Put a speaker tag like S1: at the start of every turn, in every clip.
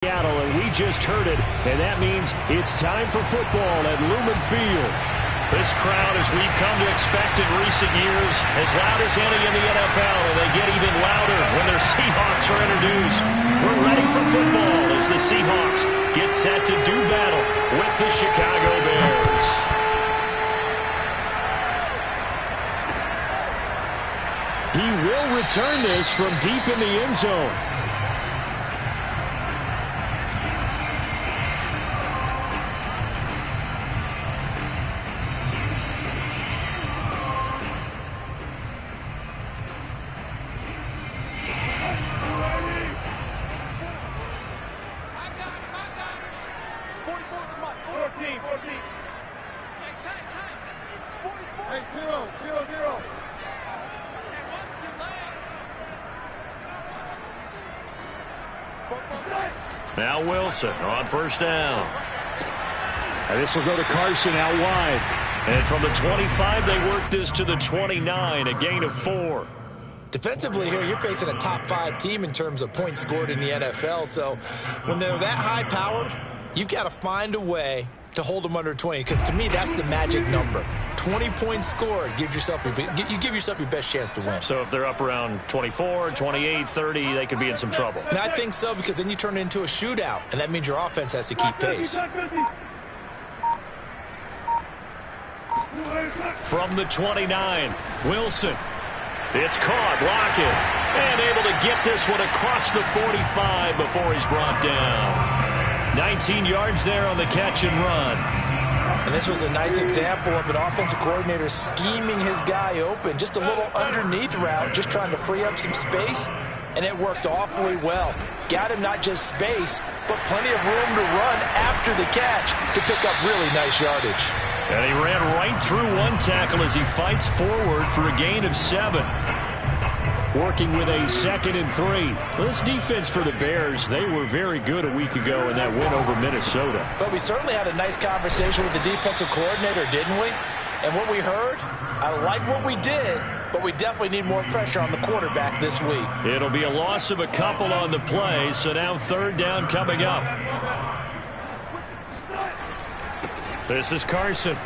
S1: Seattle, and we just heard it, and that means it's time for football at Lumen Field.
S2: This crowd, as we've come to expect in recent years, as loud as any in the NFL, and they get even louder when their Seahawks are introduced. We're ready for football as the Seahawks get set to do battle with the Chicago Bears.
S1: He will return this from deep in the end zone.
S2: Now Wilson on first down.
S1: And this will go to Carson out wide.
S2: And from the 25, they work this to the 29, a gain of 4.
S3: Defensively here, you're facing a top-5 team in terms of points scored in the NFL. So when they're that high-powered, you've got to find a way to hold them under 20. Because to me, that's the magic number. 20 points scored gives yourself you give yourself your best chance to win.
S2: So if they're up around 24, 28, 30, they could be in some trouble.
S3: And I think so, because then you turn it into a shootout, and that means your offense has to keep pace.
S2: From the 29, Wilson. It's caught, Lockett, and able to get this one across the 45 before he's brought down. 19 yards there on the catch and run.
S3: And this was a nice example of an offensive coordinator scheming his guy open. Just a little underneath route, just trying to free up some space, and it worked awfully well. Got him not just space, but plenty of room to run after the catch to pick up really nice yardage.
S2: And he ran right through one tackle as he fights forward for a gain of 7.
S1: Working with a 2nd and 3. This defense for the Bears, they were very good a week ago in that win over Minnesota.
S3: But we certainly had a nice conversation with the defensive coordinator, didn't we? And what we heard, I like what we did, but we definitely need more pressure on the quarterback this week.
S2: It'll be a loss of a couple on the play, so now 3rd down coming up. This is Carson.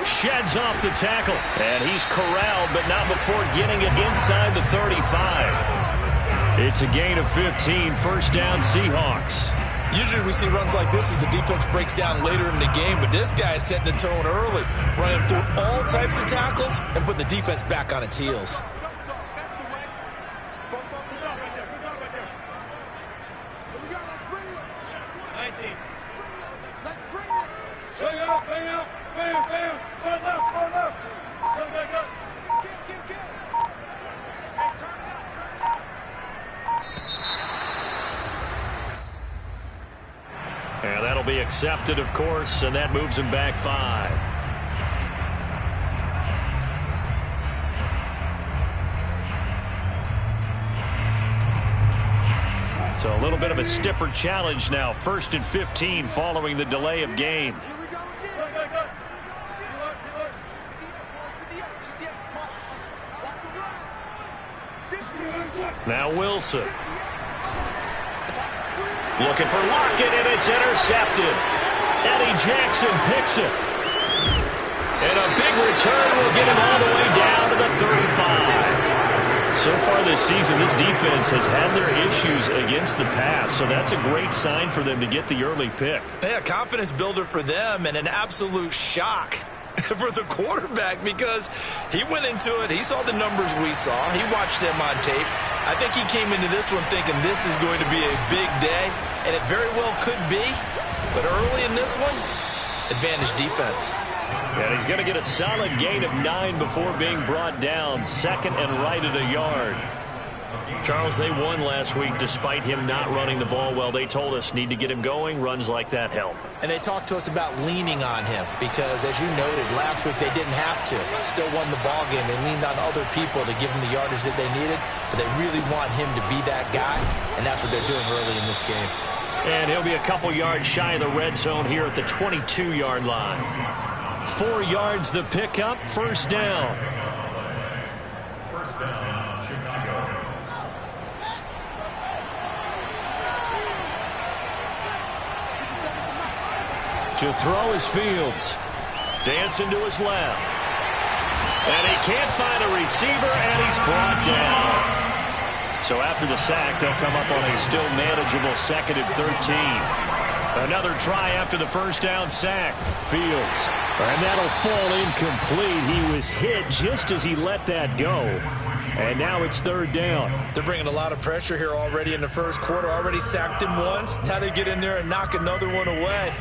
S2: Sheds off the tackle, and he's corralled, but not before getting it inside the 35. It's a gain of 15, 1st down Seahawks.
S3: Usually we see runs like this as the defense breaks down later in the game, but this guy is setting the tone early, running through all types of tackles and putting the defense back on its heels.
S2: And that'll be accepted, of course, and that moves him back 5. So a little bit of a stiffer challenge now. 1st and 15 following the delay of game. Now Wilson. Looking for Lockett, and it's intercepted. Eddie Jackson picks it. And a big return will get him all the way down to the 35. So far this season, this defense has had their issues against the pass, so that's a great sign for them to get the early pick.
S3: Yeah, confidence builder for them, and an absolute shock for the quarterback, because he went into it, he saw the numbers we saw, he watched them on tape. I think he came into this one thinking this is going to be a big day, and it very well could be, but early in this one, advantage defense.
S2: And he's going to get a solid gain of 9 before being brought down, 2nd and right at a yard. Charles, they won last week despite him not running the ball well. They told us need to get him going. Runs like that help.
S3: And they talked to us about leaning on him because, as you noted, last week they didn't have to. Still won the ball game. They leaned on other people to give them the yardage that they needed, but they really want him to be that guy, and that's what they're doing early in this game.
S2: And he'll be a couple yards shy of the red zone here at the 22-yard line. 4 yards the pickup, 1st down.
S4: First down, Chicago.
S2: 2
S1: To throw is Fields.
S2: Dancing to his left. And he can't find a receiver, and he's brought down. So after the sack, they'll come up on a still manageable 2nd and 13. Another try after the first down sack.
S1: Fields. And that'll fall incomplete. He was hit just as he let that go. And now it's 3rd down.
S3: They're bringing a lot of pressure here already in the first quarter. Already sacked him once. Now they get in there and knock another one away.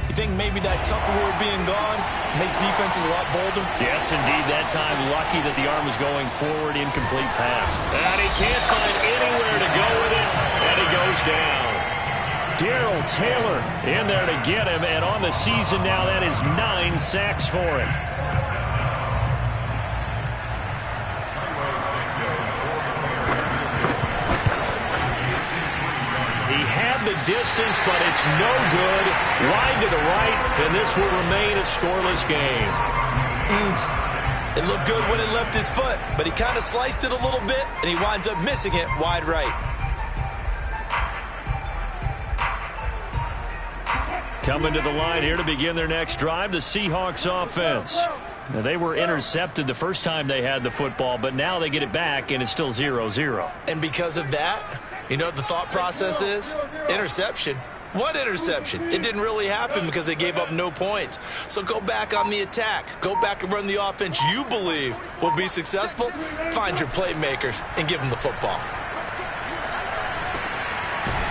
S3: You think maybe that Tupperware being gone makes defenses a lot bolder?
S2: Yes, indeed. That time, lucky that the arm was going forward. Incomplete pass. And he can't find anywhere to go with it. And he goes down.
S1: Darrell Taylor in there to get him. And on the season now, that is 9 sacks for him. The distance, but it's no good. Wide to the right, and this will remain a scoreless game.
S3: It looked good when it left his foot, but he kind of sliced it a little bit, and he winds up missing it wide right.
S1: Coming to the line here to begin their next drive, the Seahawks offense. Now, they were intercepted the first time they had the football, but now they get it back, and it's still 0-0.
S3: And because of that, you know what the thought process is? Interception. What interception? It didn't really happen because they gave up no points. So go back on the attack. Go back and run the offense you believe will be successful. Find your playmakers and give them the football.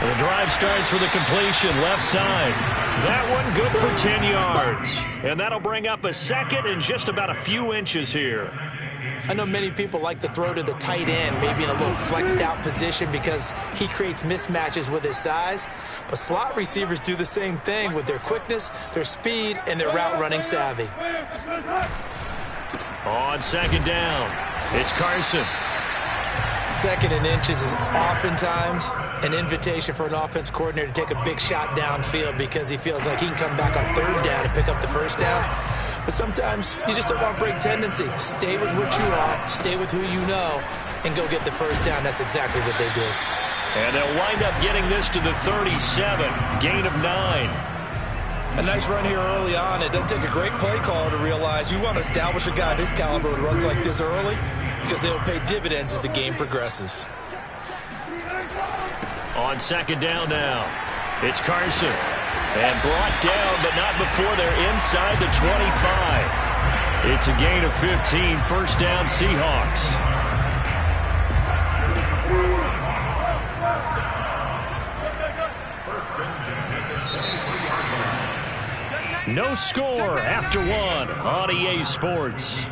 S1: The drive starts with a completion left side. That one good for 10 yards. And that'll bring up a 2nd and just about a few inches here.
S3: I know many people like to throw to the tight end, maybe in a little flexed out position because he creates mismatches with his size. But slot receivers do the same thing with their quickness, their speed, and their route running savvy.
S1: On 2nd down, it's Carson.
S3: 2nd and inches is oftentimes an invitation for an offense coordinator to take a big shot downfield because he feels like he can come back on 3rd down and pick up the 1st down. But sometimes you just don't want to break tendency. Stay with what you are, stay with who you know, and go get the 1st down. That's exactly what they did.
S1: And they'll wind up getting this to the 37, gain of 9.
S3: A nice run here early on. It doesn't take a great play caller to realize you want to establish a guy of his caliber with runs like this early because they will pay dividends as the game progresses.
S1: On 2nd down now, it's Carson. And brought down, but not before they're inside the 25. It's a gain of 15, 1st down Seahawks. No score after 1 on EA Sports.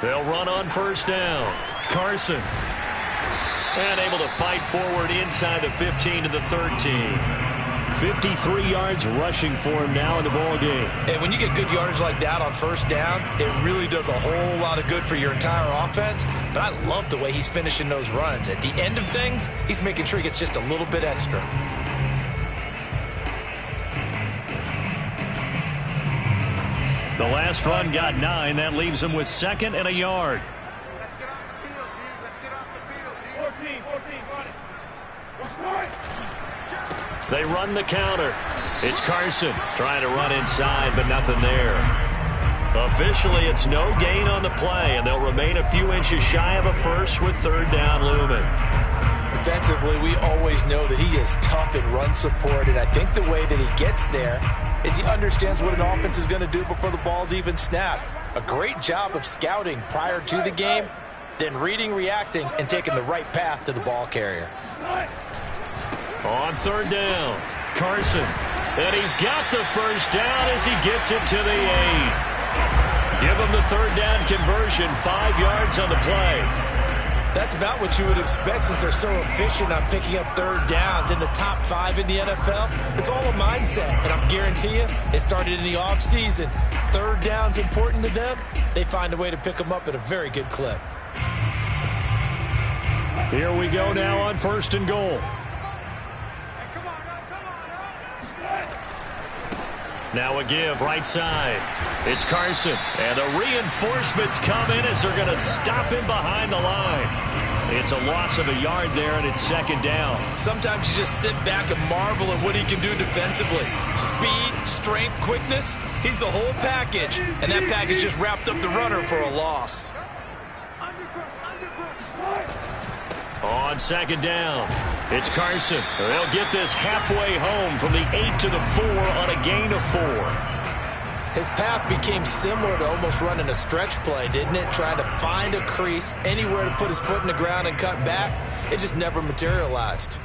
S1: They'll run on 1st down. Carson. And able to fight forward inside the 15 to the 13. 53 yards rushing for him now in the ball game.
S3: And when you get good yardage like that on 1st down, it really does a whole lot of good for your entire offense. But I love the way he's finishing those runs. At the end of things, he's making sure he gets just a little bit extra.
S1: The last run got 9. That leaves him with 2nd and a yard.
S4: Let's get off the field, D. Let's get off the field, D. 14, run it.
S1: They run the counter. It's Carson trying to run inside, but nothing there. Officially, it's no gain on the play, and they'll remain a few inches shy of a 1st with 3rd down looming.
S3: Defensively, we always know that he is tough in run support, and I think the way that he gets there is he understands what an offense is going to do before the ball's even snapped. A great job of scouting prior to the game, then reading, reacting, and taking the right path to the ball carrier.
S1: On 3rd down, Carson. And he's got the 1st down as he gets it to the 8. Give him the 3rd down conversion, 5 yards on the play.
S3: That's about what you would expect since they're so efficient on picking up 3rd downs in the top 5 in the NFL. It's all a mindset, and I'm guarantee you it started in the offseason. 3rd down's important to them. They find a way to pick them up at a very good clip.
S1: Here we go now on 1st and goal. Now a give right side. It's Carson. And the reinforcements come in as they're going to stop him behind the line. It's a loss of a yard there, and it's 2nd down.
S3: Sometimes you just sit back and marvel at what he can do defensively. Speed, strength, quickness. He's the whole package. And that package just wrapped up the runner for a loss.
S1: On 2nd down, it's Carson. They'll get this halfway home from the 8 to the 4 on a gain of 4.
S3: His path became similar to almost running a stretch play, didn't it? Trying to find a crease, anywhere to put his foot in the ground and cut back. It just never materialized.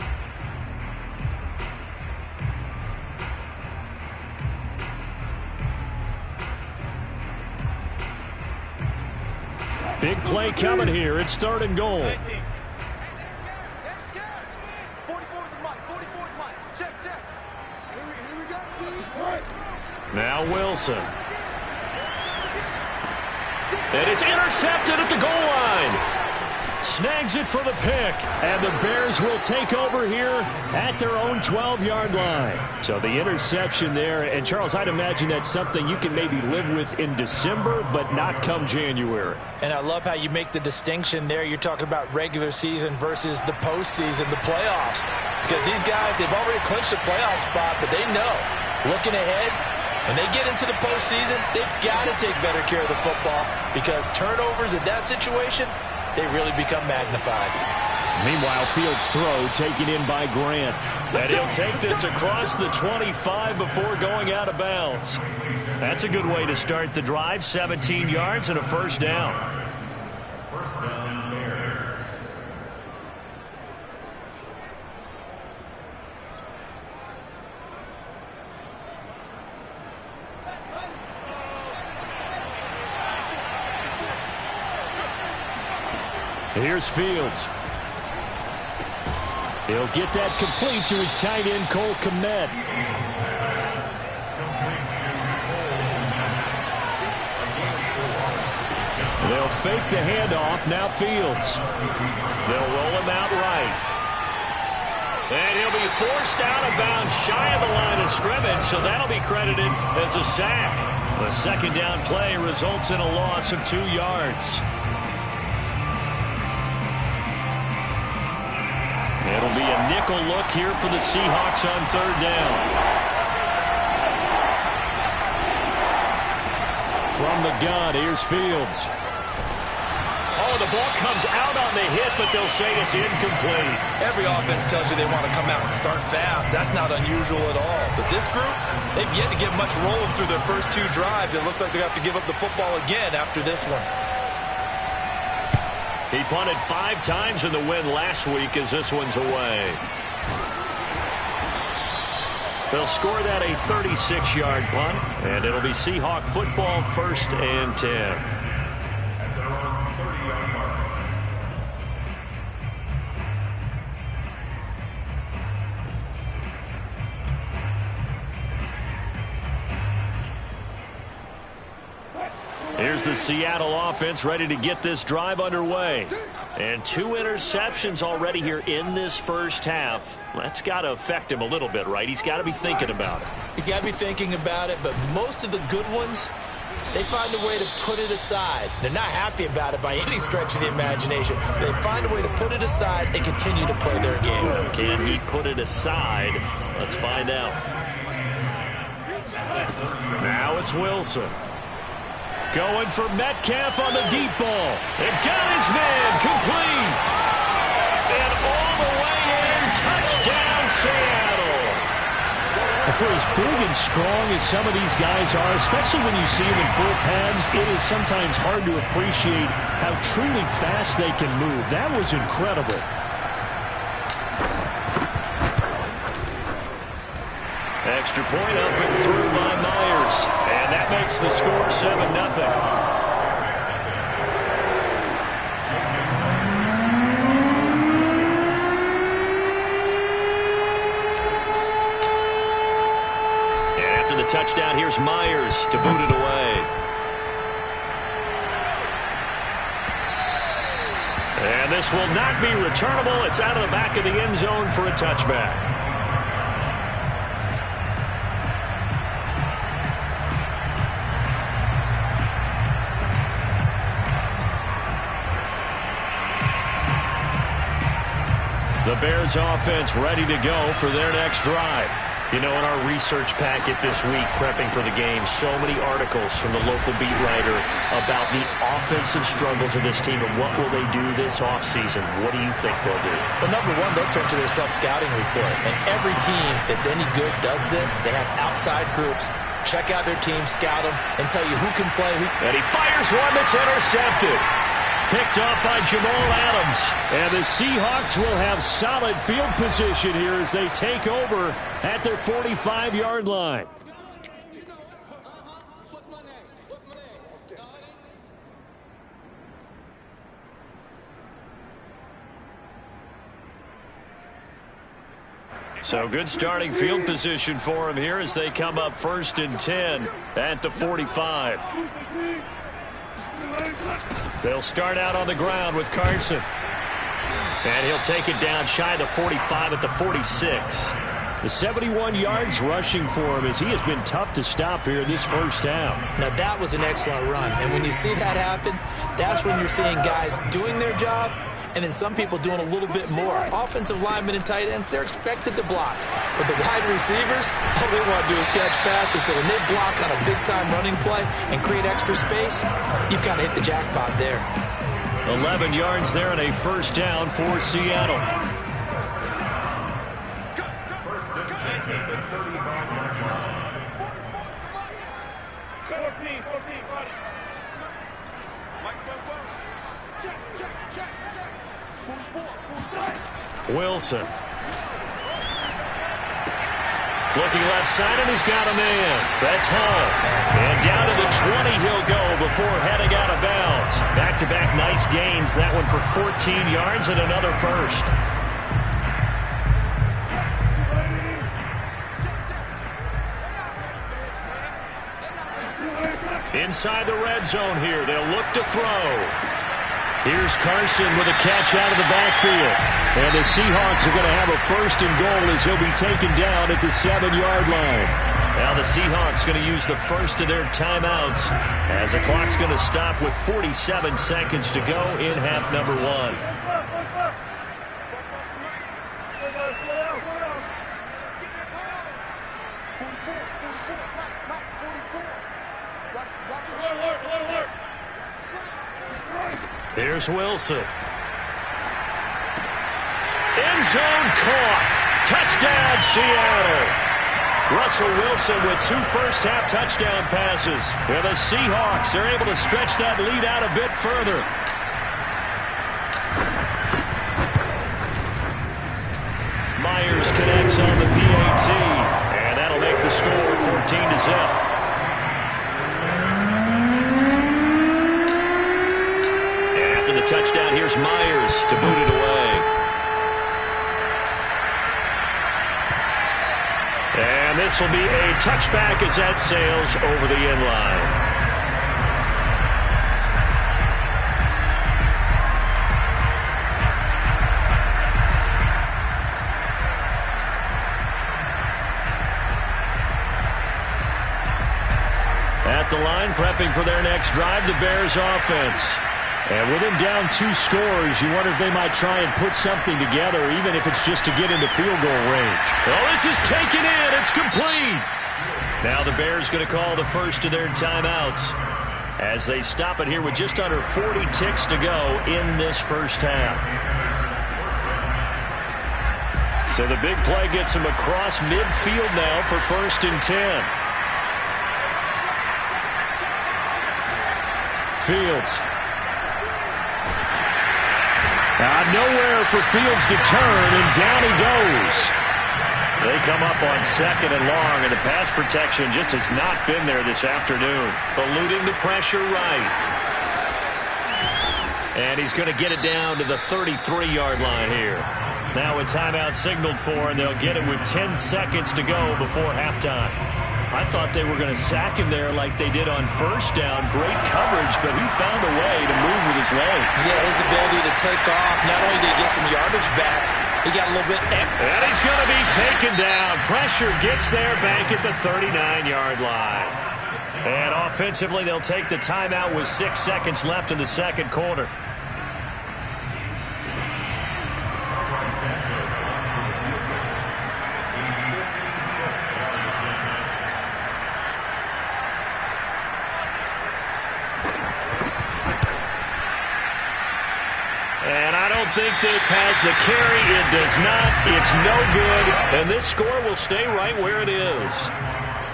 S1: Big play coming here. It's 3rd and goal. Now Wilson. And it's intercepted at the goal line. Snags it for the pick. And the Bears will take over here at their own 12-yard line. So the interception there. And, Charles, I'd imagine that's something you can maybe live with in December, but not come January.
S3: And I love how you make the distinction there. You're talking about regular season versus the postseason, the playoffs. Because these guys, they've already clinched a playoff spot, but they know, looking ahead, when they get into the postseason, they've got to take better care of the football because turnovers in that situation, they really become magnified.
S1: Meanwhile, Fields' throw taken in by Grant. And he'll take this across the 25 before going out of bounds. That's a good way to start the drive. 17 yards and a 1st down.
S2: First down, Bears.
S1: Here's Fields. He'll get that complete to his tight end, Cole Kmet. They'll fake the handoff. Now Fields. They'll roll him out right. And he'll be forced out of bounds shy of the line of scrimmage, so that'll be credited as a sack. The 2nd down play results in a loss of 2 yards. It'll be a nickel look here for the Seahawks on 3rd down. From the gun, here's Fields. Oh, the ball comes out on the hit, but they'll say it's incomplete.
S3: Every offense tells you they want to come out and start fast. That's not unusual at all. But this group, they've yet to get much rolling through their first 2 drives. It looks like they have to give up the football again after this one.
S1: He punted 5 times in the win last week as this one's away. They'll score that a 36-yard punt, and it'll be Seahawk football 1st and 10.
S2: At their own 30-yard mark.
S1: Here's the Seattle offense ready to get this drive underway. And 2 interceptions already here in this first half. That's got to affect him a little bit, right? He's got to be thinking about it.
S3: He's got to be thinking about it, but most of the good ones, they find a way to put it aside. They're not happy about it by any stretch of the imagination. They find a way to put it aside and continue to play their game.
S1: Can he put it aside? Let's find out. Now it's Wilson. Going for Metcalf on the deep ball. And got his man complete. And all the way in, touchdown Seattle. For as big and strong as some of these guys are, especially when you see them in full pads, it is sometimes hard to appreciate how truly fast they can move. That was incredible. Extra point up and through by Myers. And that makes the score 7-0. And after the touchdown, here's Myers to boot it away. And And this will not be returnable. It's out of the back of the end zone for a touchback. The Bears offense ready to go for their next drive. You know, in our research packet this week, prepping for the game, so many articles from the local beat writer about the offensive struggles of this team and what will they do this offseason. What do you think they'll do?
S3: Well, number one, they'll turn to their self-scouting report. And every team that's any good does this. They have outside groups. Check out their team, scout them, and tell you who can play.
S1: And he fires one that's intercepted. Picked off by Jamal Adams.
S2: And the Seahawks will have solid field position here as they take over at their 45-yard line.
S1: So good starting field position for him here as they come up 1st and 10 at the 45. They'll start out on the ground with Carson. And he'll take it down shy of the 45 at the 46.
S2: The 71 yards rushing for him as he has been tough to stop here this first half.
S3: Now, that was an excellent run. And when you see that happen, that's when you're seeing guys doing their job and then some people doing a little bit more. Offensive linemen and tight ends, they're expected to block. But the wide receivers, all they want to do is catch passes. So when they block on a big-time running play and create extra space, you've kind of hit the jackpot there.
S1: 11 yards there and a first down for Seattle. Wilson. Looking left side, and he's got a man. That's Hall. And down to the 20 he'll go before heading out of bounds. Back-to-back nice gains. That one for 14 yards and another first. Inside the red zone here. They'll look to throw. Here's Carson with a catch out of the backfield.
S2: And the Seahawks are going to have a first and goal as he'll be taken down at the 7-yard line.
S1: Now the Seahawks going to use the first of their timeouts as the clock's going to stop with 47 seconds to go in half number 1. Here's Wilson. End zone caught. Touchdown, Seattle. Russell Wilson with 2 first-half touchdown passes. And the Seahawks are able to stretch that lead out a bit further. Myers connects on the PAT. And that'll make the score 14-0. Touchdown. Here's Myers to boot it away. And this will be a touchback as that sails over the end line. At the line, prepping for their next drive, the Bears offense.
S2: And with him down 2 scores, you wonder if they might try and put something together, even if it's just to get into field goal range.
S1: Oh, this is taken in. It's complete. Now the Bears going to call the first of their timeouts as they stop it here with just under 40 ticks to go in this first half. So the big play gets him across midfield now for 1st and 10.
S2: Fields. Nowhere for Fields to turn, and down he goes.
S1: They come up on 2nd and long, and the pass protection just has not been there this afternoon. Eluding the pressure right. And he's going to get it down to the 33-yard line here. Now a timeout signaled for, and they'll get it with 10 seconds to go before halftime. I thought they were going to sack him there like they did on first down. Great coverage, but he found a way to move with his legs.
S3: Yeah, his ability to take off. Not only did he get some yardage back, he got a little bit...
S1: And he's going to be taken down. Pressure gets there back at the 39-yard line. And offensively, they'll take the timeout with 6 seconds left in the second quarter. And I don't think this has the carry. It does not. It's no good. And this score will stay right where it is.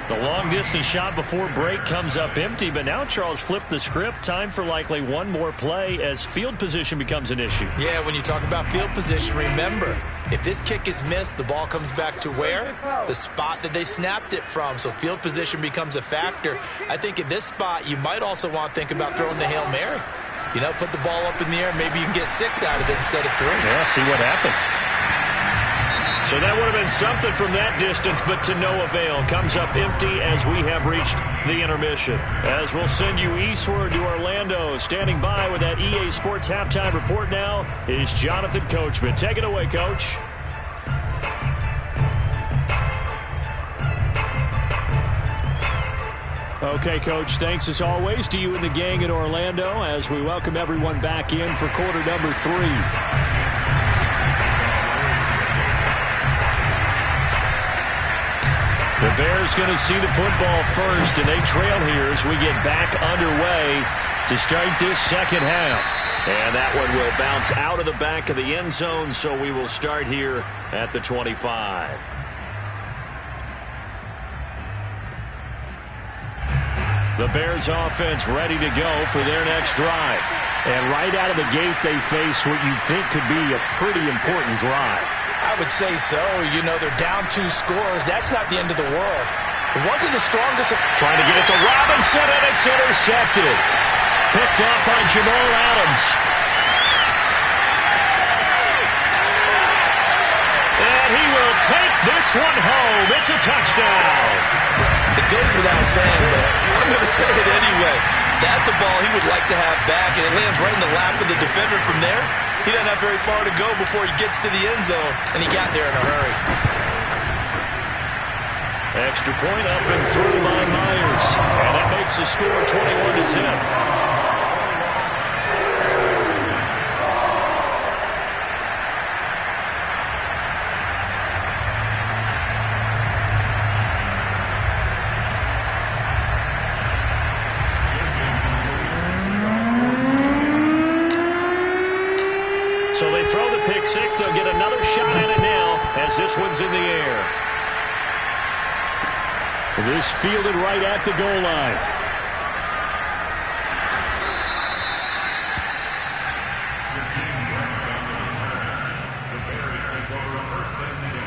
S1: The long-distance shot before break comes up empty, but now Charles flipped the script. Time for likely one more play as field position becomes an issue.
S3: Yeah, when you talk about field position, remember, if this kick is missed, the ball comes back to where? The spot that they snapped it from. So field position becomes a factor. I think at this spot, you might also want to think about throwing the Hail Mary. You know, put the ball up in the air. Maybe you can get 6 out of it instead of 3.
S1: Yeah, see what happens. So that would have been something from that distance, but to no avail. Comes up empty as we have reached the intermission. As we'll send you eastward to Orlando. Standing by with that EA Sports halftime report now is Jonathan Coachman. Take it away, Coach. Okay, Coach, thanks as always to you and the gang in Orlando as we welcome everyone back in for quarter number 3. The Bears going to see the football first, and they trail here as we get back underway to start this second half. And that one will bounce out of the back of the end zone, so we will start here at the 25. The Bears offense ready to go for their next drive. And right out of the gate, they face what you think could be a pretty important drive.
S3: I would say so. You know, they're down 2 scores. That's not the end of the world. It wasn't the strongest.
S1: Trying to get it to Robinson, and it's intercepted. Picked up by Jamal Adams. And he will take this one home. It's a touchdown.
S3: It goes without saying, but I'm going to say it anyway. That's a ball he would like to have back, and it lands right in the lap of the defender. From there, he doesn't have very far to go before he gets to the end zone, and he got there in a hurry.
S1: Extra point up and through by Myers, and that makes the score 21-0. So they throw the pick six. They'll get another shot at it now as this one's in the air. This fielded right at the goal line.
S5: The Bears take over a 1st and 10.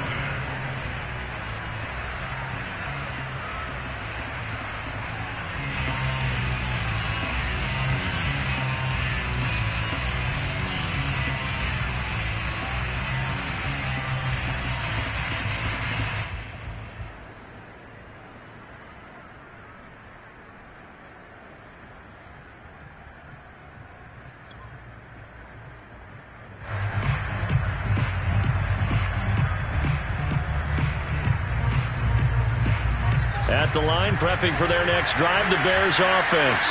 S1: At the line, prepping for their next drive, the Bears offense.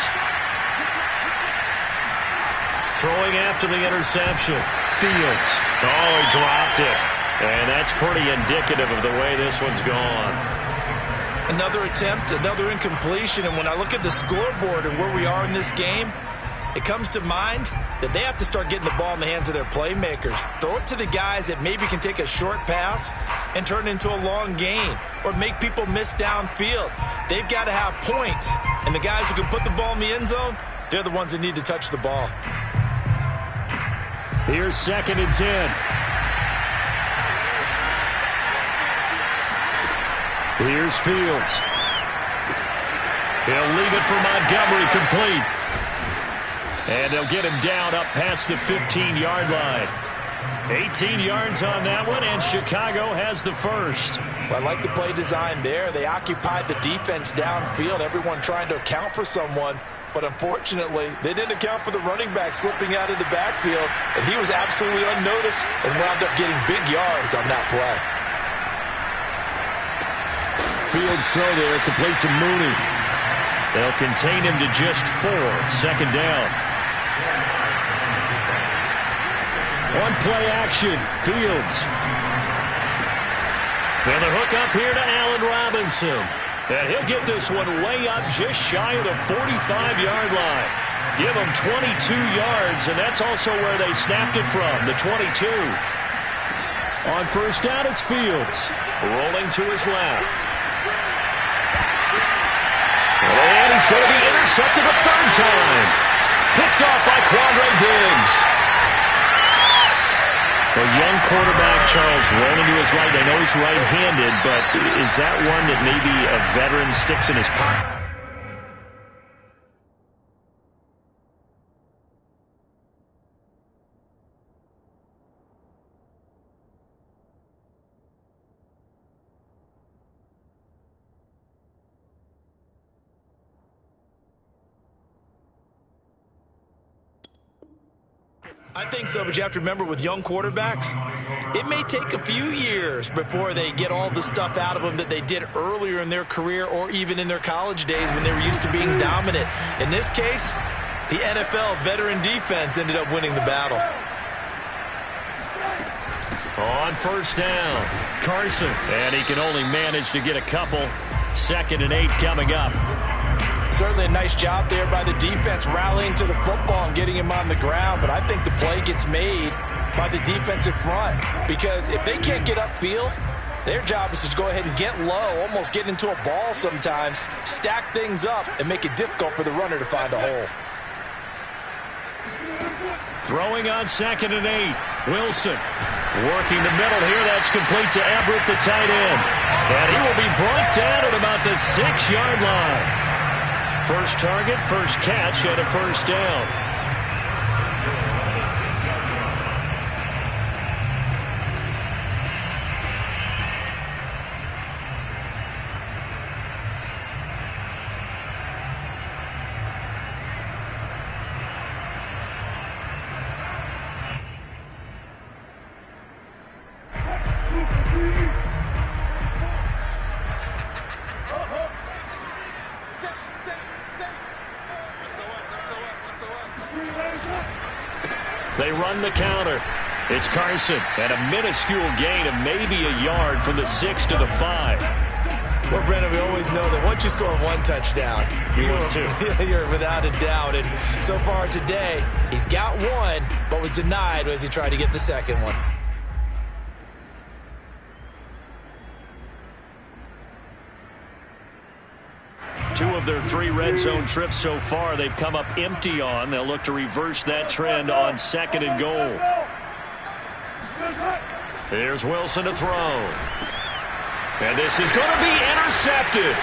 S1: Throwing after the interception. Fields. Oh, he dropped it. And that's pretty indicative of the way this one's gone.
S3: Another attempt, another incompletion, and when I look at the scoreboard and where we are in this game, it comes to mind that they have to start getting the ball in the hands of their playmakers. Throw it to the guys that maybe can take a short pass and turn it into a long gain or make people miss downfield. They've got to have points, and the guys who can put the ball in the end zone, they're the ones that need to touch the ball.
S1: Here's 2nd and 10. Here's Fields. He'll leave it for Montgomery, complete. And they'll get him down up past the 15-yard line. 18 yards on that one, and Chicago has the first.
S3: Well, I like the play design there. They occupied the defense downfield, everyone trying to account for someone. But unfortunately, they didn't account for the running back slipping out of the backfield, and he was absolutely unnoticed and wound up getting big yards on that play.
S1: Fields throw there, complete to Mooney. They'll contain him to just 4. Second down. On play action, Fields. And the hook up here to Allen Robinson. And he'll get this one way up just shy of the 45-yard line. Give him 22 yards, and that's also where they snapped it from, the 22. On first down, it's Fields. Rolling to his left. And he's going to be intercepted a third time. Picked off by Quandre Diggs. A young quarterback, Charles, rolling to his right. I know he's right-handed, but is that one that maybe a veteran sticks in his pocket?
S3: I think so, but you have to remember with young quarterbacks, it may take a few years before they get all the stuff out of them that they did earlier in their career or even in their college days when they were used to being dominant. In this case, the NFL veteran defense ended up winning the battle.
S1: On first down, Carson. And he can only manage to get a couple. 2nd and 8 coming up.
S3: Certainly a nice job there by the defense rallying to the football and getting him on the ground, but I think the play gets made by the defensive front because if they can't get upfield, their job is to go ahead and get low, almost get into a ball sometimes, stack things up, and make it difficult for the runner to find a hole.
S1: Throwing on 2nd and 8. Wilson working the middle here. That's complete to Everett, the tight end. And he will be brought down at about the 6-yard line. First target, first catch, and a first down. They run the counter. It's Carson, and a minuscule gain of maybe a yard from the 6 to the 5.
S3: Well, Brennan, we always know that once you score one touchdown, you're without a doubt. And so far today, he's got one, but was denied as he tried to get the second one.
S1: Two of their 3 red zone trips so far, they've come up empty on. They'll look to reverse that trend on 2nd and goal. Here's Wilson to throw. And this is going to be intercepted.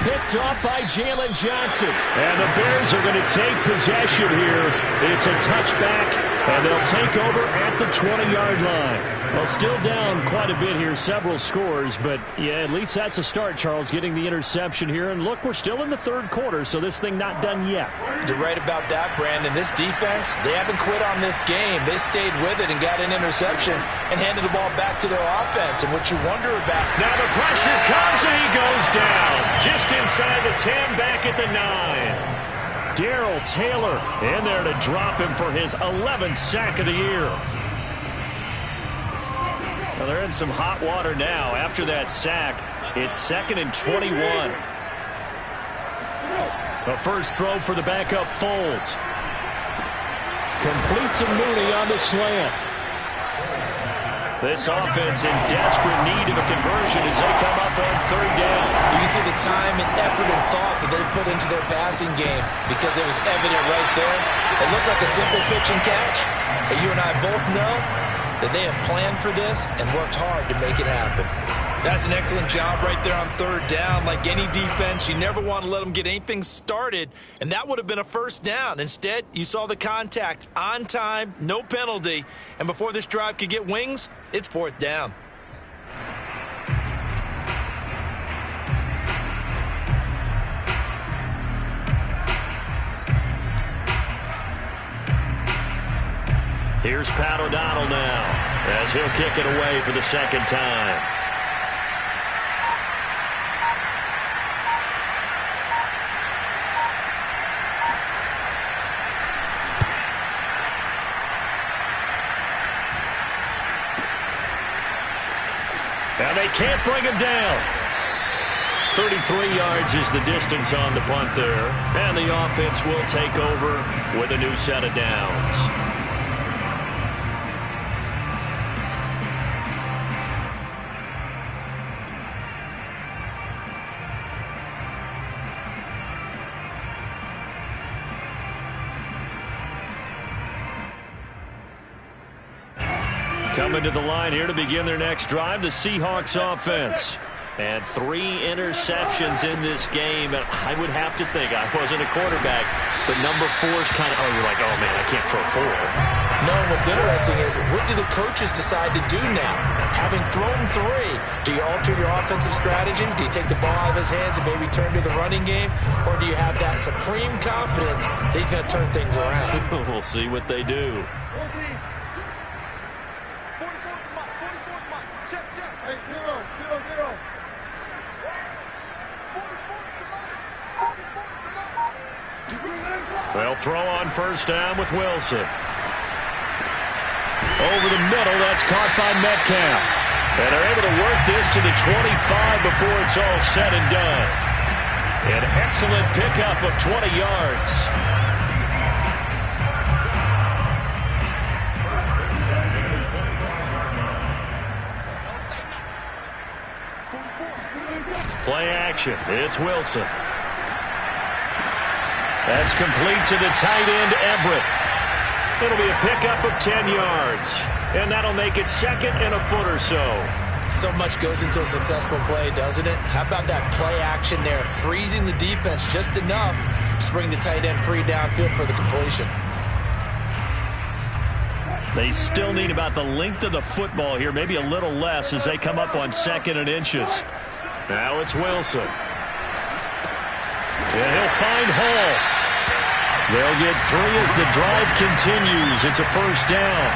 S1: Picked off by Jalen Johnson. And the Bears are going to take possession here. It's a touchback, and they'll take over at the 20-yard line. Well, still down quite a bit here, several scores, but yeah, at least that's a start, Charles, getting the interception here. And look, we're still in the third quarter, so this thing not done yet.
S3: You're right about that, Brandon. This defense, they haven't quit on this game. They stayed with it and got an interception and handed the ball back to their offense. And what you wonder about...
S1: Now the pressure comes, and he goes down. Just inside the 10, back at the 9. Darrell Taylor in there to drop him for his 11th sack of the year. Well, they're in some hot water now. After that sack, it's 2nd and 21. The first throw for the backup Foles. Complete to Mooney on the slant. This offense in desperate need of a conversion as they come up on 3rd down.
S3: You can see the time and effort and thought that they put into their passing game because it was evident right there. It looks like a simple pitch and catch, but you and I both know that they have planned for this and worked hard to make it happen. That's an excellent job right there on third down. Like any defense, you never want to let them get anything started, and that would have been a first down. Instead, you saw the contact on time, no penalty, and before this drive could get wings, it's fourth down.
S1: Here's Pat O'Donnell now as he'll kick it away for the second time. And they can't bring him down. 33 yards is the distance on the punt there. And the offense will take over with a new set of downs. Coming to the line here to begin their next drive, the Seahawks offense. And 3 interceptions in this game. And I would have to think, I wasn't a quarterback, but number 4 is kind of, you're like, oh, man, I can't throw 4.
S3: No, what's interesting is what do the coaches decide to do now? Having thrown 3, do you alter your offensive strategy? Do you take the ball out of his hands and maybe turn to the running game? Or do you have that supreme confidence that he's going to turn things around?
S1: We'll see what they do. They'll throw on first down with Wilson. Over the middle, that's caught by Metcalf. And they're able to work this to the 25 before it's all said and done. An excellent pickup of 20 yards. Play action. It's Wilson. That's complete to the tight end, Everett. It'll be a pickup of 10 yards. And that'll make it second and a foot or so.
S3: So much goes into a successful play, doesn't it? How about that play action there, freezing the defense just enough to bring the tight end free downfield for the completion.
S1: They still need about the length of the football here, maybe a little less as they come up on second and inches. Now it's Wilson. And he'll find Hall. They'll get 3 as the drive continues. It's a first down.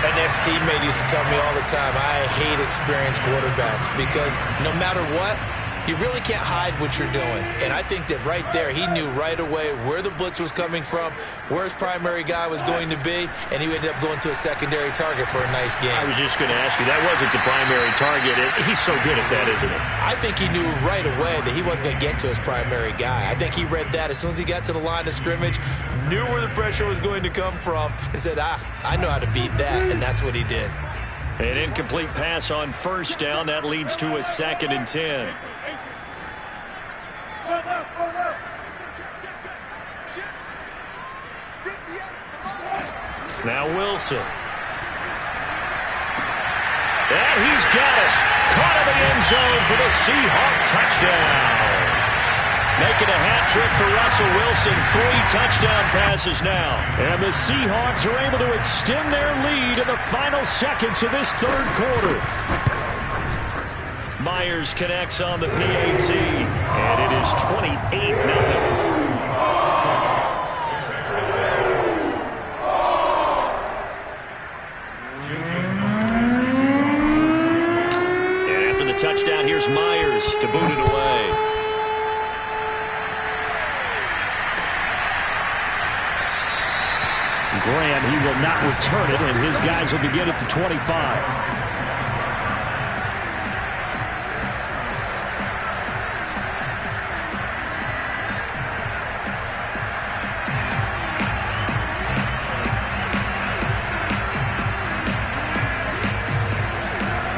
S3: An ex-teammate used to tell me all the time, I hate experienced quarterbacks because no matter what, you really can't hide what you're doing. And I think that right there, he knew right away where the blitz was coming from, where his primary guy was going to be, and he ended up going to a secondary target for a nice game.
S1: I was just going to ask you, that wasn't the primary target. He's so good at that, isn't he?
S3: I think he knew right away that he wasn't going to get to his primary guy. I think he read that as soon as he got to the line of scrimmage, knew where the pressure was going to come from, and said, I know how to beat that, and that's what he did.
S1: An incomplete pass on first down. That leads to a 2nd and 10. Now Wilson. And he's got it. Caught in the end zone for the Seahawk touchdown. Making a hat trick for Russell Wilson. 3 touchdown passes now. And the Seahawks are able to extend their lead in the final seconds of this third quarter. Myers connects on the PAT. And it is 28-0. Touchdown. Here's Myers to boot it away. Graham, he will not return it, and his guys will begin at the 25.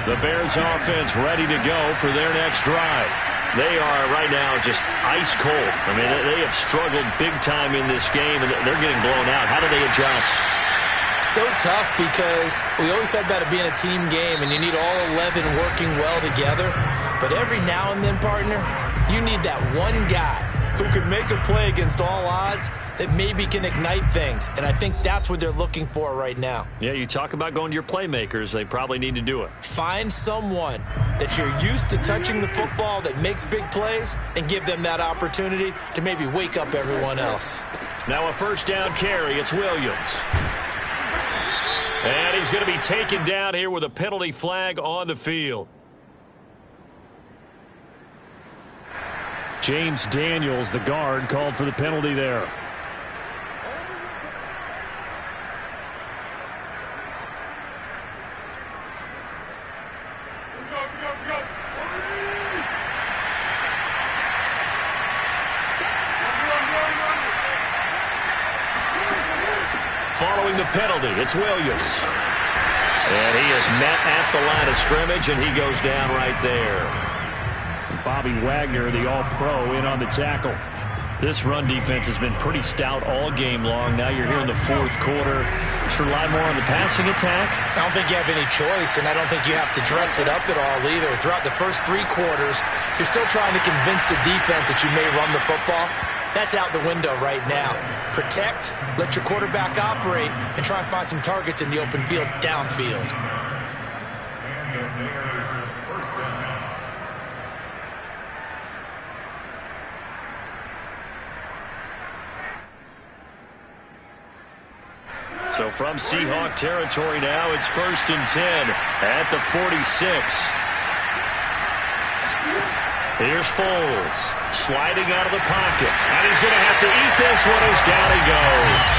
S1: The Bears offense ready to go for their next drive. They are right now just ice cold. I mean, they have struggled big time in this game, and they're getting blown out. How do they adjust?
S3: So tough because we always talk about it being a team game and you need all 11 working well together. But every now and then, partner, you need that one guy who can make a play against all odds that maybe can ignite things. And I think that's what they're looking for right now.
S1: Yeah, you talk about going to your playmakers. They probably need to do it.
S3: Find someone that you're used to touching the football that makes big plays and give them that opportunity to maybe wake up everyone else.
S1: Now a first down carry. It's Williams. And he's going to be taken down here with a penalty flag on the field. James Daniels, the guard, called for the penalty there. Following the penalty, it's Williams. And he is met at the line of scrimmage, and he goes down right there. Bobby Wagner, the all-pro, in on the tackle. This run defense has been pretty stout all game long. Now you're here in the fourth quarter. Should rely more on the passing attack.
S3: I don't think you have any choice, and I don't think you have to dress it up at all either. Throughout the first 3 quarters, you're still trying to convince the defense that you may run the football. That's out the window right now. Protect, let your quarterback operate, and try and find some targets in the open field downfield. So from Seahawk territory now, it's 1st and 10 at the 46. Here's Foles, sliding out of the pocket. And he's going to have to eat this one as down he goes.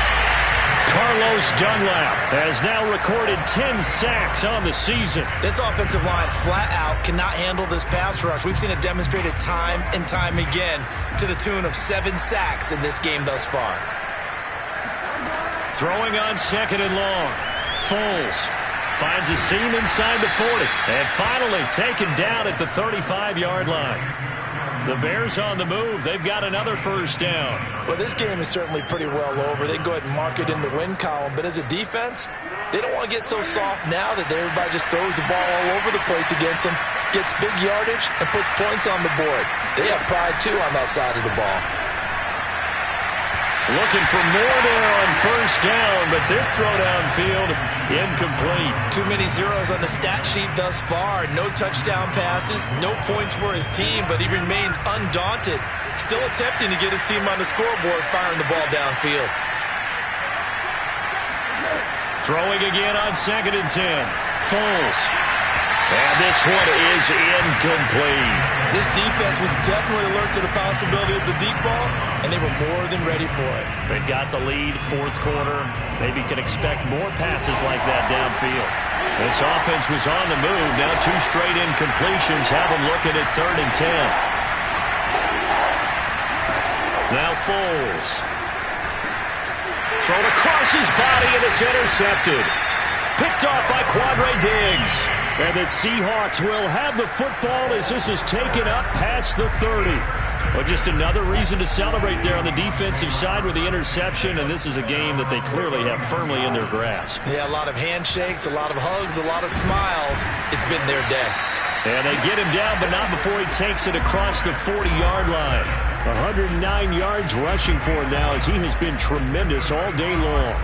S3: Carlos Dunlap has now recorded 10 sacks on the season. This offensive line flat out cannot handle this pass rush. We've seen it demonstrated time and time again to the tune of 7 sacks in this game thus far.
S1: Throwing on 2nd and long. Foles finds a seam inside the 40. And finally taken down at the 35-yard line. The Bears on the move. They've got another first down.
S3: Well, this game is certainly pretty well over. They can go ahead and mark it in the win column. But as a defense, they don't want to get so soft now that everybody just throws the ball all over the place against them, gets big yardage, and puts points on the board. They have pride, too, on that side of the ball.
S1: Looking for more there on first down, but this throw downfield incomplete.
S3: Too many zeros on the stat sheet thus far. No touchdown passes, no points for his team, but he remains undaunted. Still attempting to get his team on the scoreboard, firing the ball downfield.
S1: Throwing again on 2nd and 10. Foles. And this one is incomplete.
S3: This defense was definitely alert to the possibility of the deep ball, and they were more than ready for it.
S1: They've got the lead, 4th quarter. Maybe can expect more passes like that downfield. This offense was on the move. Now 2 straight incompletions have them looking at 3rd and 10. Now Foles. Thrown across his body, and it's intercepted. Picked off by Quadre Diggs. And the Seahawks will have the football as this is taken up past the 30. Well, just another reason to celebrate there on the defensive side with the interception, and this is a game that they clearly have firmly in their grasp.
S3: Yeah, a lot of handshakes, a lot of hugs, a lot of smiles. It's been their day.
S1: And they get him down, but not before he takes it across the 40-yard line. 109 yards rushing for him now as he has been tremendous all day long.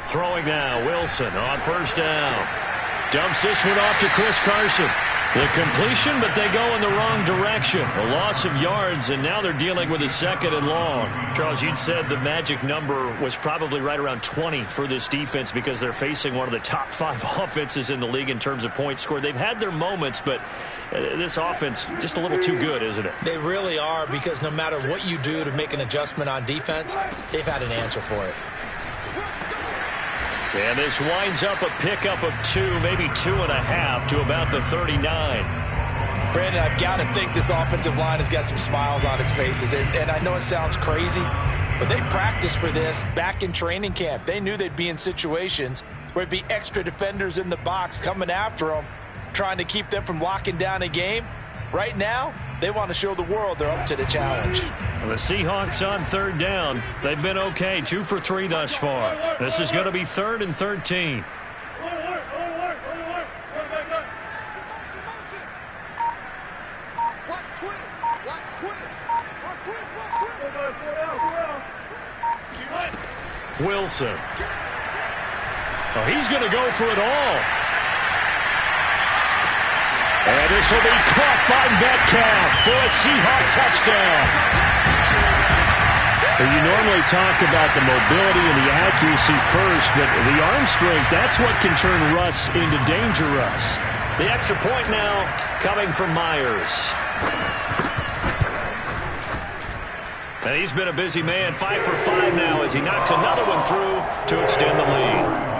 S1: Throwing now, Wilson on first down. Dumps this one off to Chris Carson. The completion, but they go in the wrong direction. A loss of yards, and now they're dealing with a 2nd and long. Charles, you'd said the magic number was probably right around 20 for this defense because they're facing one of the top 5 offenses in the league in terms of points scored. They've had their moments, but this offense just a little too good, isn't it?
S3: They really are, because no matter what you do to make an adjustment on defense, they've had an answer for it.
S1: And this winds up a pickup of 2, maybe 2.5 to about the 39.
S3: Brandon, I've got to think this offensive line has got some smiles on its faces. And I know it sounds crazy, But they practiced for this back in training camp. They knew they'd be in situations where there'd be extra defenders in the box coming after them, trying to keep them from locking down a game. Right now, they want to show the world they're up to the challenge.
S1: The Seahawks on third down. They've been okay, 2 for 3 thus far. This is going to be 3rd and 13. Wilson. Oh, he's going to go for it all. And this will be caught by Metcalf for a Seahawk touchdown. Well, you normally talk about the mobility and the accuracy first, but the arm strength, that's what can turn Russ into Danger Russ.
S2: The extra point now coming from Myers.
S1: And he's been a busy man, 5 for 5 now as he knocks another one through to extend the lead.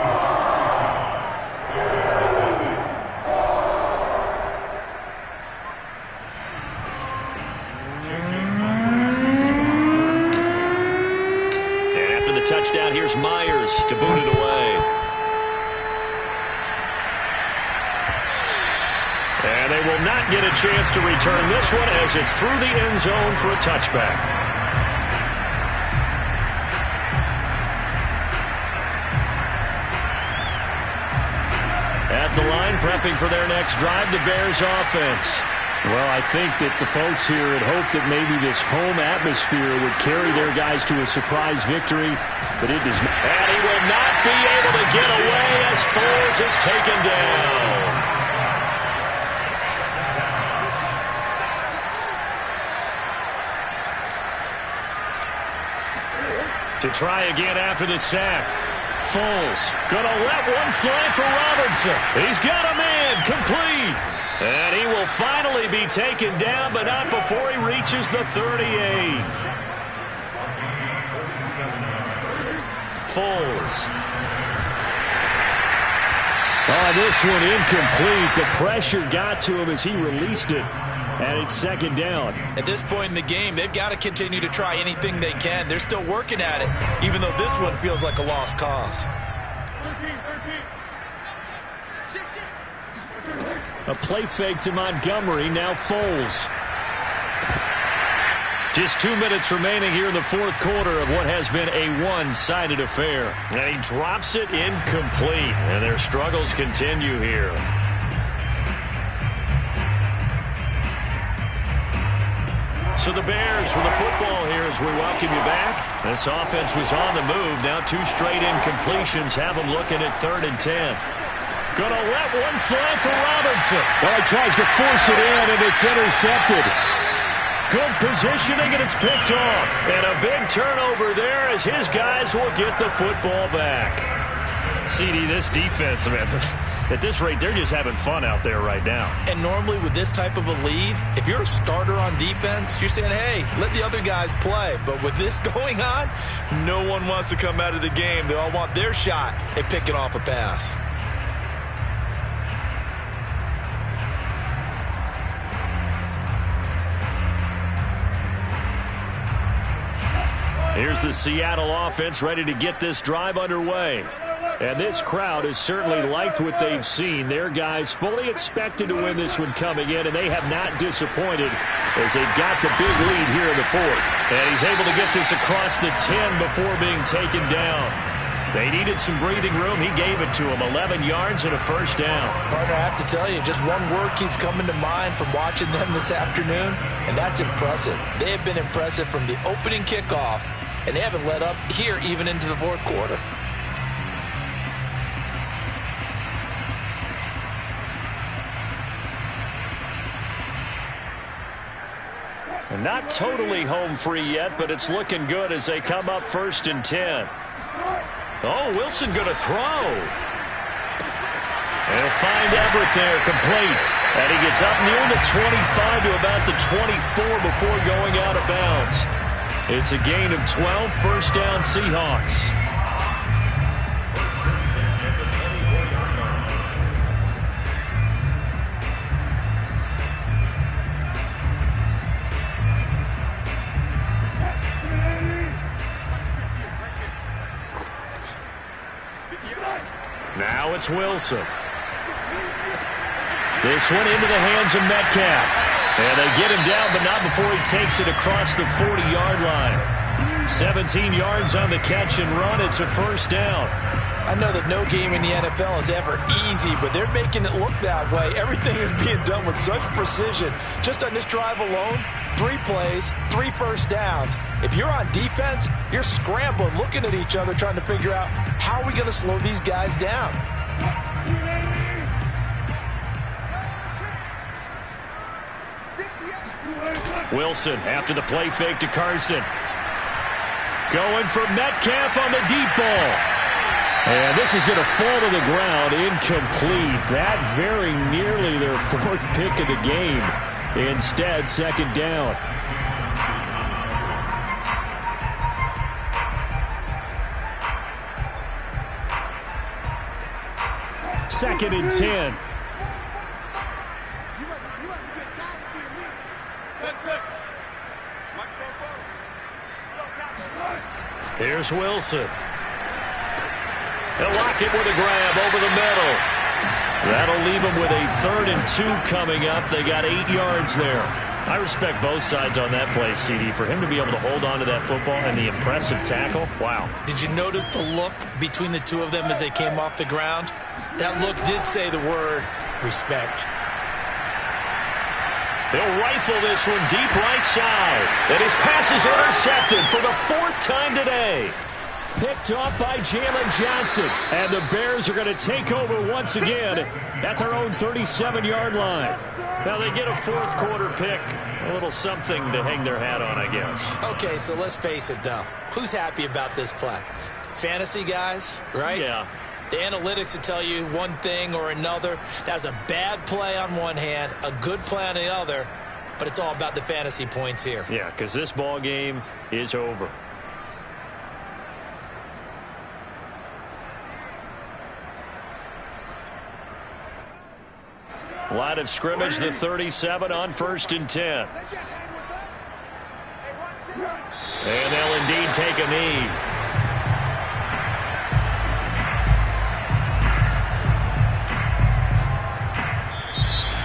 S2: Touchdown, here's Myers to boot it away.
S1: And they will not get a chance to return this one as it's through the end zone for a touchback. At the line, prepping for their next drive, the Bears offense. Well, I think that the folks here had hoped that maybe this home atmosphere would carry their guys to a surprise victory, but it does not.
S2: And he will not be able to get away as Foles is taken down.
S1: To try again after the sack. Foles gonna let one fly for Robinson. He's got a man complete.
S2: And he will finally be taken down, but not before he reaches the 38. Foles.
S1: Oh, this one incomplete. The pressure got to him as he released it. And it's 2nd down.
S3: At this point in the game, they've got to continue to try anything they can. They're still working at it, even though this one feels like a lost cause.
S1: A play fake to Montgomery, now Foles. Just 2 minutes remaining here in the 4th quarter of what has been a one-sided affair.
S2: And he drops it incomplete, and their struggles continue here. So the Bears with the football here as we welcome you back. This offense was on the move. Now 2 straight incompletions have them looking at 3rd and 10.
S1: Gonna let one fly for Robinson. Well, he tries to force it in, and it's intercepted.
S2: Good positioning, and it's picked off. And a big turnover there as his guys will get the football back.
S1: CD, this defense, man, at this rate, they're just having fun out there right now.
S3: And normally with this type of a lead, if you're a starter on defense, you're saying, hey, let the other guys play. But with this going on, no one wants to come out of the game. They all want their shot at picking off a pass.
S1: Here's the Seattle offense ready to get this drive underway. And this crowd has certainly liked what they've seen. Their guys fully expected to win this one coming in, and they have not disappointed as they've got the big lead here in the 4th. And he's able to get this across the 10 before being taken down. They needed some breathing room. He gave it to them. 11 yards and a 1st down.
S3: Partner, I have to tell you, just one word keeps coming to mind from watching them this afternoon, and that's impressive. They have been impressive from the opening kickoff, and they haven't let up here even into the 4th quarter.
S1: And not totally home free yet, but it's looking good as they come up 1st and 10.
S2: Oh, Wilson going to throw.
S1: They'll find Everett there, complete. And he gets up near the 25 to about the 24 before going out of bounds. It's a gain of 12, 1st down Seahawks. Now it's Wilson. This one into the hands of Metcalf. And they get him down, but not before he takes it across the 40-yard line. 17 yards on the catch and run. It's a first down.
S3: I know that no game in the NFL is ever easy, but they're making it look that way. Everything is being done with such precision. Just on this drive alone, 3 plays, 3 first downs. If you're on defense, you're scrambling, looking at each other, trying to figure out how are we going to slow these guys down.
S1: Wilson after the play fake to Carson. Going for Metcalf on the deep ball. And this is going to fall to the ground, incomplete. That very nearly their 4th pick of the game. Instead, second down. Second and 10. Here's Wilson. He'll lock it with a grab over the middle. That'll leave him with a 3rd and 2 coming up. They got 8 yards there. I respect both sides on that play, CD. For him to be able to hold on to that football and the impressive tackle, wow.
S3: Did you notice the look between the two of them as they came off the ground? That look did say the word respect.
S1: They'll rifle this one deep right side. And his pass is intercepted for the 4th time today. Picked off by Jalen Johnson. And the Bears are going to take over once again at their own 37-yard line. Now they get a 4th quarter pick. A little something to hang their hat on, I guess.
S3: Okay, so let's face it, though. Who's happy about this play? Fantasy guys, right?
S1: Yeah.
S3: The analytics will tell you one thing or another. That's a bad play on one hand, a good play on the other, but it's all about the fantasy points here.
S1: Yeah, because this ball game is over. Line of scrimmage, the 37 on 1st and 10. And they'll indeed take a knee.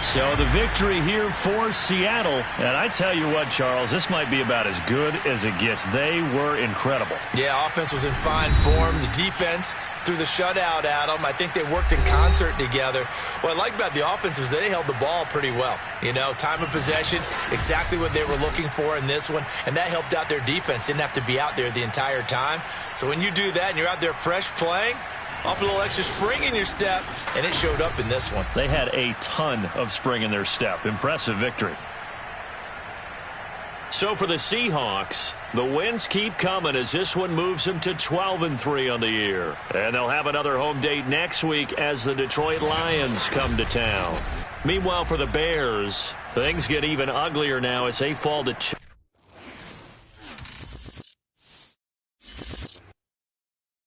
S1: So the victory here for Seattle. And I tell you what, Charles, this might be about as good as it gets. They were incredible.
S3: Yeah, offense was in fine form. The defense threw the shutout at them. I think they worked in concert together. What I like about the offense was they held the ball pretty well. You know, time of possession, exactly what they were looking for in this one. And that helped out their defense. Didn't have to be out there the entire time. So when you do that and you're out there fresh playing, off a little extra spring in your step, and it showed up in this one.
S1: They had a ton of spring in their step. Impressive victory. So for the Seahawks, the wins keep coming as this one moves them to 12-3 on the year. And they'll have another home date next week as the Detroit Lions come to town. Meanwhile, for the Bears, things get even uglier now as they fall to